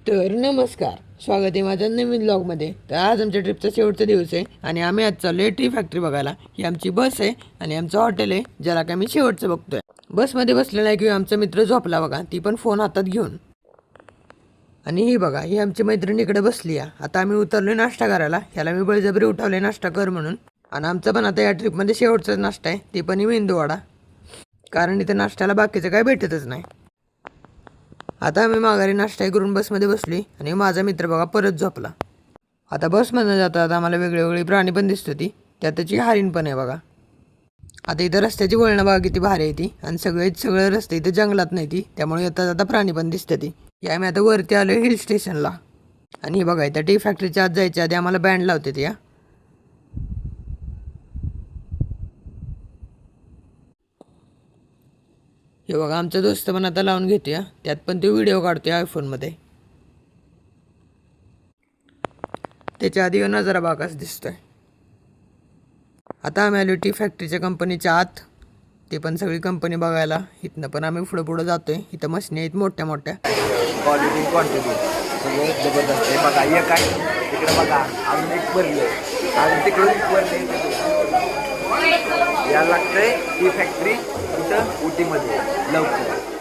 तर नमस्कार, स्वागत आहे माझ्या नवीन ब्लॉगमध्ये. तर आज आमच्या ट्रिपचा शेवटचा दिवस आहे आणि आम्ही आज चाललो आहे टी फॅक्टरी बघायला. ही आमची बस आहे आणि आमचं हॉटेल आहे, ज्याला काय मी शेवटचं बघतोय. बसमध्ये बसलेला आहे की आमचा मित्र झोपला बघा, ती पण फोन हातात घेऊन. आणि ही बघा, ही आमची मैत्रीण इकडे बसली आहे. आता आम्ही उतरलोय नाश्ता करायला. ह्याला मी बळजबरी उठवले नाश्ता कर म्हणून. आणि आमचा पण आता या ट्रिपमध्ये शेवटचाच नाश्ता आहे, ती पण मेंदूवडा, कारण इथं नाश्त्याला बाकीचं काय भेटतच नाही. आता आम्ही माघारी नाश्ता करून बसमध्ये बसली आणि माझा मित्र बघा परत झोपला. आता बसमधनं जातात आम्हाला वेगळी प्राणी पण दिसत होती, त्यात त्याची हरिण पण आहे बघा. आता इथं रस्त्याची वळणं बघा किती भारी आहे ती, आणि सगळे रस्ते इथं जंगलात नाही ती, त्यामुळे येता जाता प्राणी पण दिसते ती. या आम्ही आता वरती आलो हिल स्टेशनला. आणि हे बघा इथं टी फॅक्टरीच्या आत जायच्या आधी आम्हाला बँड लावते ती. हे बघा आमचा दोस्त पण आता लावून घेतोय, त्यात पण तो व्हिडिओ काढतोय आयफोनमध्ये. त्याच्या आधी नजारा बागाच दिसतोय. आता आम्ही आलो टी फॅक्टरीच्या कंपनीच्या आत, ते पण सगळी कंपनी बघायला. इथनं पण आम्ही पुढे जातोय. इथं मशीनी आहेत मोठ्या मोठ्या. क्वालिटी क्वांटिटी सगळं जबरदस्त आहे. बघा एक आहे तिकडे, बघा अजून एक भरले, अजून तिकडून भरले. यायला लागतंय टी फॅक्टरी इथं उटीमध्ये लवकर.